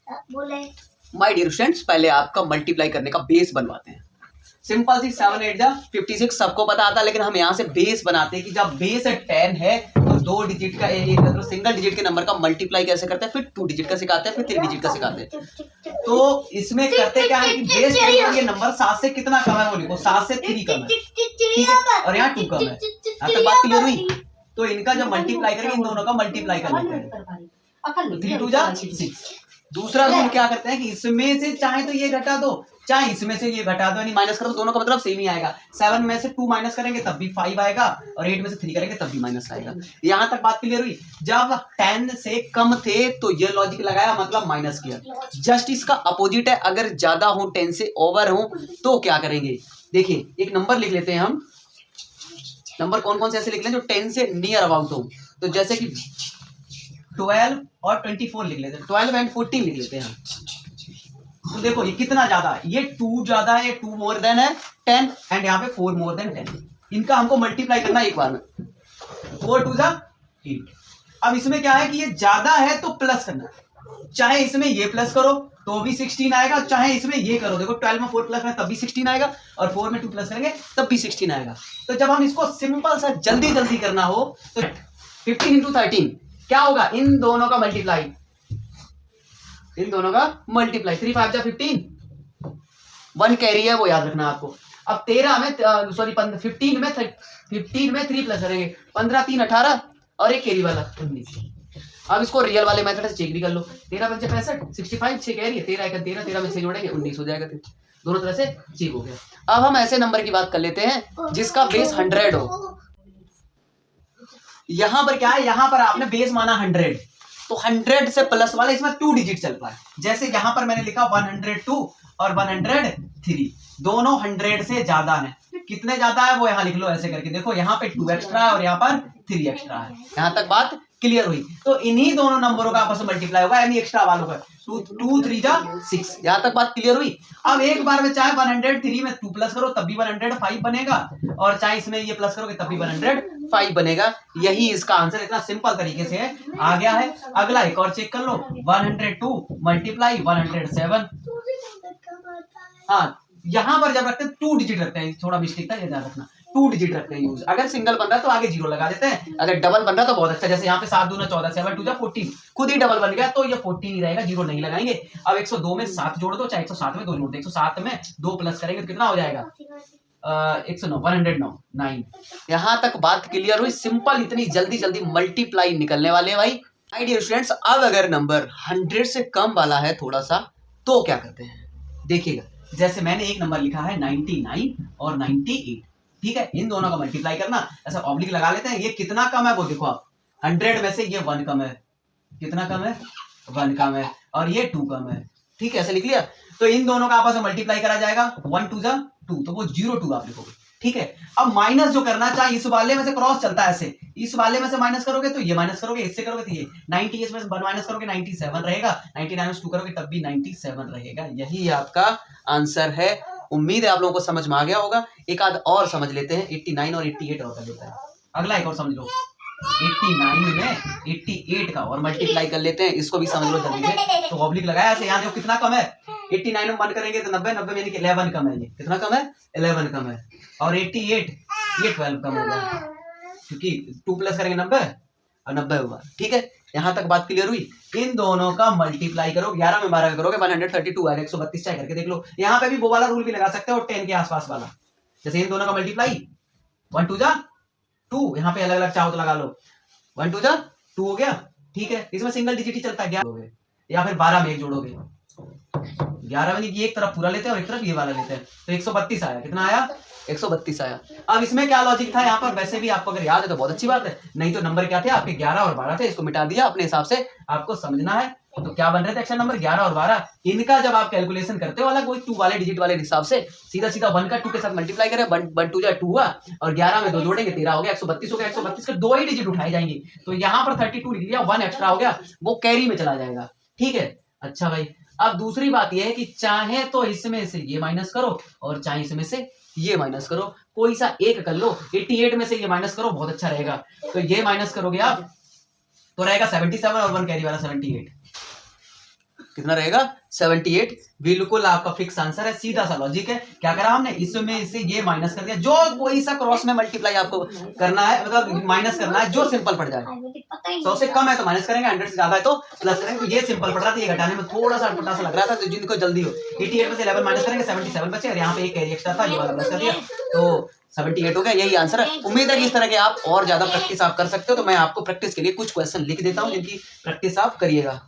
बोले my dear students, पहले आपका मल्टीप्लाई करने का बेस बनवाते हैं। सिंपल सी 7 8 जा 56 सबको पता आता है, लेकिन हम यहाँ से बेस बनाते हैं कि जब बेस 10 है तो 2 डिजिट का एक मतलब सिंगल डिजिट के नंबर का मल्टीप्लाई कैसे करते हैं, फिर 2 डिजिट का सिखाते हैं, फिर 3 डिजिट का सिखाते हैं। तो इसमें करते क्या है कि बेस ये नंबर 7 से कितना कम है वो लिखो, 7 से 3 कम है, ठीक है, और यहाँ 2 कम है। यहाँ तक बात क्लियर हुई? तो इनका जब मल्टीप्लाई करेंगे इन दोनों का मल्टीप्लाई कर लेते हैं, 3 2 जा 6। दूसरा रूल क्या करते हैं कि इसमें से चाहे तो ये घटा दो, चाहे इसमें से ये घटा दो, यानी माइनस करो, दोनों का मतलब सेम ही आएगा। 7 में से 2 माइनस करेंगे तब भी 5 आएगा, और 8 में से 3 करेंगे तब भी माइनस आएगा। यहां तक बात क्लियर हुई? जब 10 से कम थे तो ये लॉजिक लगाया, मतलब माइनस किया। जस्ट इसका अपोजिट है, अगर ज्यादा हो 10 से ओवर हो तो क्या करेंगे? देखिए एक नंबर लिख लेते हैं हम। नंबर कौन कौन से ऐसे लिख लें जो 10 से नियर अबाउट हो, तो जैसे कि 12 और 24 लिख लेते हैं, 12 एंड 14 लिख लेते हैं। तो देखो ये कितना ज्यादा है, ये 2 ज्यादा है, 2 मोर देन है 10, एंड यहाँ पे 4 मोर देन 10। इनका हमको मल्टीप्लाई करना है एक बार में, 4 2 जा 8। अब इसमें क्या है कि ये ज्यादा है तो प्लस करना, चाहे इसमें ये प्लस करो तो भी 16 आएगा, चाहे इसमें ये करो, देखो 12 में 4 प्लस करें तब भी 16 आएगा, और 4 में 2 प्लस करेंगे तब भी 16 आएगा। तो जब हम इसको सिंपल सा जल्दी जल्दी करना हो तो 15 इंटू 13 क्या होगा? इन दोनों का मल्टीप्लाई, इन दोनों का मल्टीप्लाई, 3 5 जा 15, 1 कैरी है वो याद रखना आपको। अब 13 में सॉरी 15 में 3 प्लस करेंगे, 15 3 18, और एक कैरी वाला 19। अब इसको रियल वाले मेथड से चेक भी कर लो, 13 5 65 65, 6 कैरी है, 13 1 13, 13 में 6 जोड़ेंगे 19 हो जाएगा, दोनों तरह से चेक हो गया। अब हम ऐसे नंबर की बात कर लेते हैं जिसका बेस 100 हो। यहां पर क्या है, यहां पर आपने बेस माना 100, तो 100 से प्लस वाला इसमें 2 डिजिट चल रहा है। जैसे यहां पर मैंने लिखा 102 और 103, दोनों 100 से ज्यादा हैं। कितने ज्यादा है वो यहां लिख लो ऐसे करके, देखो यहां पे 2 एक्स्ट्रा है और यहां पर 3 एक्स्ट्रा है। यहां तक बात क्लियर हुई? तो इन्हीं दोनों नंबरों का आपस में मल्टीप्लाई होगा, यानी एक्स्ट्रा वालों का 2 3 जा 6। यहां तक बात क्लियर हुई? अब एक बार में चाहे 103 में 2 प्लस करो तब भी 105 बनेगा, और चाहे इसमें ये प्लस करोगे तब भी 105 बनेगा। यही इसका आंसर, इतना सिंपल तरीके से है, आ गया है। अगला एक और चेक कर लो, 102 मल्टीप्लाई 107। हाँ, यहां पर जब रखते हैं 2 डिजिट रखते हैं, थोड़ा मिस्टेक था, ये ध्यान रखना, 2 डिजिट रखते हैं यूज। अगर सिंगल बन रहा है तो आगे 0 लगा देते हैं, अगर डबल बन रहा है तो बहुत अच्छा, जैसे यहाँ पे 7 दूना 14, 7 2 जा 14, खुद ही डबल बन गया तो ये 14 ही रहेगा, 0 नहीं लगाएंगे। अब 102 में 7 जोड़ दो, चाहे 107 में 2 जोड़ दो, 107 में 2 प्लस करेंगे तो कितना हो जाएगा? 109। यहां तक बात क्लियर हुई? सिंपल, इतनी जल्दी जल्दी मल्टीप्लाई निकलने वाले हैं भाई। माय डियर स्टूडेंट्स, अब अगर नंबर 100 से कम वाला है थोड़ा सा, तो क्या करते हैं देखिएगा। जैसे मैंने एक नंबर लिखा है 99 और 98, ठीक है, इन दोनों का मल्टीप्लाई करना, ऐसा ऑब्लिक लगा लेते हैं। ये कितना कम है वो देखो आप, 100 में से ये 1 कम है, कितना कम है? 1 कम है, और ये 2 कम है, ठीक है, ऐसे लिख लिया। तो इन दोनों का आपस में मल्टीप्लाई करा जाएगा, 1 2 जा 2, तो वो 02 आप लिखोगे, ठीक है। अब माइनस जो करना चाहे, इस वाले में से क्रॉस चलता है ऐसे, इस वाले में से माइनस करोगे तो ये माइनस करोगे, इससे करोगे तो ये 90, इसमें से 1 माइनस करोगे 97 रहेगा, 99 में से 2 करोगे तब भी 97 रहेगा। यही आपका आंसर है। उम्मीद है आप लोगों को समझ में आ गया होगा। एक आध और समझ लेते हैं, 89 और 88 और कर लेता है। अगला एक और समझ लो, 89 में 88 का और मल्टीप्लाई कर लेते हैं, इसको भी समझ लो जल्दी से। तो ऑब्लिक लगाया ऐसे, यहाँ देखो कितना कम है, 89 में 1 करेंगे तो 90, 90 में यानी कि 11 कम है, ये कितना कम है? 11 कम है, और 88 ये 12 कम होगा, क्योंकि 2 प्लस करेंगे 90 और 90 होगा, ठीक है। यहां तक बात क्लियर हुई? इन दोनों का मल्टीप्लाई करो, 11 में 12 करोगे 132 आएगा, 132 चाहे करके देख लो। यहाँ पे भी वो वाला रूल भी लगा सकते हो 10 के आसपास वाला, जैसे इन दोनों का मल्टीप्लाई 1 2 जा 2, यहाँ पे अलग अलग चाहो तो लगा लो, 1 2 जा 2 हो गया, ठीक है। इसमें सिंगल डिजिट ही चलता है, 11 या फिर 12 में 1 जोड़ोगे, 11 में एक तरफ पूरा लेते हैं और एक तरफ ये वाला लेते हैं, तो 132 आया। कितना आया? 132 आया। अब इसमें क्या लॉजिक था यहाँ पर, वैसे भी आपको अगर याद है तो बहुत अच्छी बात है, नहीं तो नंबर क्या थे आपके? 11 और 12 थे, इसको मिटा दिया अपने हिसाब से, आपको समझना है। तो क्या बन रहे थे एक्शन नंबर 11 और 12, इनका जब आप कैलकुलेशन करते हो अलग, कोई 2 वाले डिजिट वाले हिसाब से सीधा सीधा 1 का 2 के साथ मल्टीप्लाई करें, 1 2 जा 2 हुआ, और 11 में 2 जोड़ेंगे 13 हो गया, 132 हो गया, 132 के 2 ही डिजिट उठाए जाएंगे, तो यहाँ पर 32 लिख लिया, 1 एक्स्ट्रा हो गया, वो कैरी में चला जाएगा, ठीक है। अच्छा भाई, अब दूसरी बात यह है कि चाहे तो इसमें से ये माइनस करो और चाहे इसमें से ये माइनस करो, कोई सा एक कर लो। 88 में से ये माइनस करो, बहुत अच्छा रहेगा, तो ये माइनस करोगे आप तो रहेगा 77 और 1 कैरी वाला 78, कितना रहेगा 78। बिल्कुल आपका फिक्स आंसर है, सीधा सा लॉजिक है। क्या करा हमने, इसमें इससे ये माइनस कर दिया, जो कोई सा क्रॉस में मल्टीप्लाई आपको करना है, मतलब माइनस करना है, जो सिंपल पड़ जाए। 100 से कम है तो माइनस करेंगे, 100 से ज्यादा है तो प्लस करेंगे। तो ये सिंपल पड़ रहा था, ये घटाने में थोड़ा सा अटपटा सा लग रहा था, तो जिनको जल्दी हो 88 में से 11 माइनस करेंगे 77 बचे, और यहाँ पे एक कैरी एक्स्ट्रा था, ये वाला प्लस कर दिया, तो 78 हो गया। यही आंसर है। उम्मीद है कि इस तरह के आप और ज्यादा प्रैक्टिस आप कर सकते हो। तो मैं आपको प्रैक्टिस के लिए कुछ क्वेश्चन लिख देता हूँ, जिनकी प्रैक्टिस आप करिएगा।